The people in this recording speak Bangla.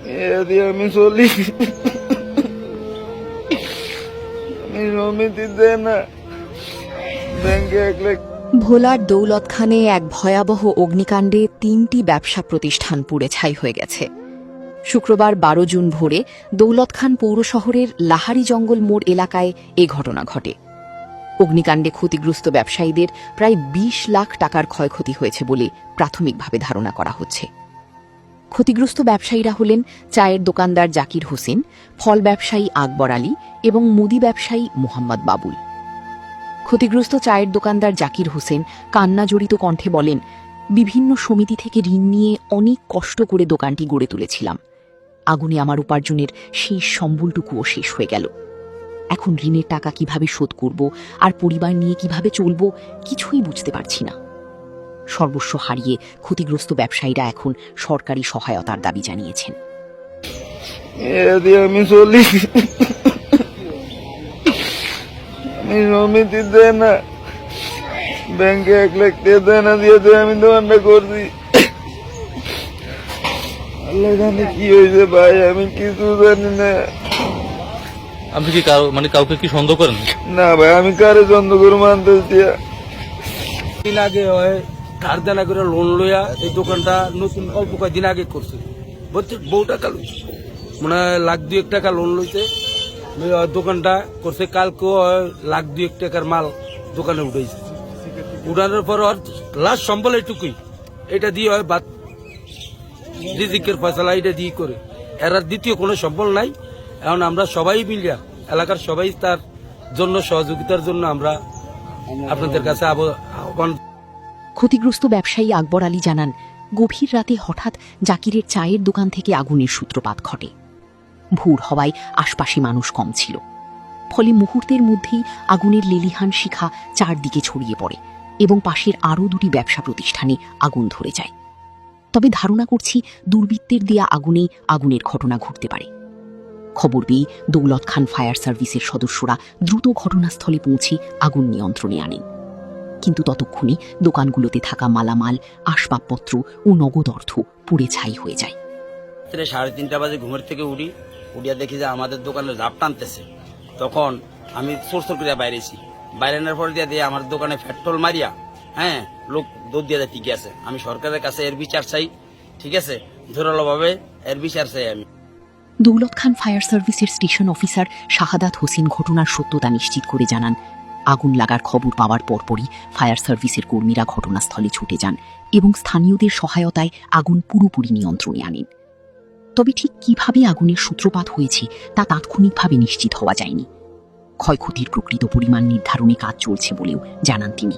আমি চলি, আমি সমিতি দেয় না ব্যাংকে 1 লাখ। ভোলার দৌলতখানে এক ভয়াবহ অগ্নিকাণ্ডে 3টি ব্যবসা প্রতিষ্ঠান পুড়ে ছাই হয়ে গেছে। শুক্রবার 12 জুন ভোরে দৌলতখান পৌর শহরের লাহারি জঙ্গল মোড় এলাকায় এ ঘটনা ঘটে। অগ্নিকাণ্ডে ক্ষতিগ্রস্ত ব্যবসায়ীদের প্রায় 20 লাখ টাকার ক্ষয়ক্ষতি হয়েছে বলে প্রাথমিকভাবে ধারণা করা হচ্ছে। ক্ষতিগ্রস্ত ব্যবসায়ীরা হলেন চায়ের দোকানদার জাকির হোসেন, ফল ব্যবসায়ী আকবর আলী এবং মুদি ব্যবসায়ী মোহাম্মদ বাবুল। ক্ষতিগ্রস্ত চায়ের দোকানদার জাকির হোসেন কান্নাজড়িত কণ্ঠে বলেন, বিভিন্ন সমিতি থেকে ঋণ নিয়ে অনেক কষ্ট করে দোকানটি গড়ে তুলেছিলাম। আগুনে আমার উপার্জনের শেষ সম্বলটুকুও শেষ হয়ে গেল। এখন ঋণের টাকা কিভাবে শোধ করব আর পরিবার নিয়ে কিভাবে চলব কিছুই বুঝতে পারছি না। সর্বস্ব হারিয়ে ক্ষতিগ্রস্ত ব্যবসায়ীরা এখন সরকারি সহায়তার দাবি জানিয়েছেন। আমি চলি, আমি সমিতি দেয় না ব্যাংকে 1 লাখ দেয় না দিয়েছে, আমি দোকানটা করছি। আল্লাহ জানে কি হয়েছে ভাই, আমি কিছু জানি না। আপনি কি কাউকে কি সন্দেহ করেন? না ভাই, আমি কারে সন্দেহ করে মানতেছি। দিন আগে হয় ধার দেনা করে লোন লইয়া এই দোকানটা নতুন অল্প কয়েকদিন আগে করছে, বুঝছি। বউ টাকা লইছে, মনে হয় 1,02,000 টাকা লোন লইছে, দোকানটা করছে। কালকেও 1,02,000 টাকার মাল দোকানে উঠাইছে। উঠানোর পর লাস্ট সম্বল এটুকুই, এটা দিয়ে হয় বাদ রিজিকের ফয়সালা, এটা দিয়ে করে। এর আর দ্বিতীয় কোনো সম্বল নাই। এখন আমরা সবাই মিলিয়া, এলাকার সবাই তার জন্য সহযোগিতার জন্য আমরা আপনাদের কাছে আহ্বান। ক্ষতিগ্রস্ত ব্যবসায়ী আকবর আলী জানান, গভীর রাতে হঠাৎ জাকিরের চায়ের দোকান থেকে আগুনের সূত্রপাত ঘটে। ভোর হওয়ায় আশপাশে মানুষ কম ছিল, ফলে মুহূর্তের মধ্যেই আগুনের লেলিহান শিখা চারদিকে ছড়িয়ে পড়ে এবং পাশের আরও 2টি ব্যবসা প্রতিষ্ঠানে আগুন ধরে যায়। তবে ধারণা করছি দুর্বৃত্তের দেয়া আগুনেই আগুনের ঘটনা ঘটতে পারে। খবর পেয়ে দৌলতখান ফায়ার সার্ভিসের সদস্যরা দ্রুত ঘটনাস্থলে পৌঁছে আগুন নিয়ন্ত্রণে আনেন। কিন্তু ততক্ষণে দোকানগুলোতে থাকা মালামাল, আসবাবপত্র ও নগদ অর্থ পুড়ে ছাই হয়ে যায়। 3:30 বাজে ঘুমের থেকে উঠিয়া দেখি যে আমাদের দোকানে ঝাপ টানতেছে। তখন আমি চোর করে বাইরেছি, বাইরানোর পর দিয়ে আমার দোকানে পেট্রোল মারিয়া লোক দৌড় দিয়ে যায়। ঠিক আছে, আমি সরকারের কাছে এর বিচার চাই, ঠিক আছে, জোরালো ভাবে এর বিচার চাই আমি। দৌলতখান ফায়ার সার্ভিসের স্টেশন অফিসার শাহাদাত হোসেন ঘটনার সত্যতা নিশ্চিত করে জানান, আগুন লাগার খবর পাওয়ার পরপরই ফায়ার সার্ভিসের কর্মীরা ঘটনাস্থলে ছুটে যান এবং স্থানীয়দের সহায়তায় আগুন পুরোপুরি নিয়ন্ত্রণে আনেন। তবে ঠিক কিভাবে আগুনের সূত্রপাত হয়েছে তা তাৎক্ষণিকভাবে নিশ্চিত হওয়া যায়নি। ক্ষয়ক্ষতির প্রকৃত পরিমাণ নির্ধারণে কাজ চলছে বলেও জানান তিনি।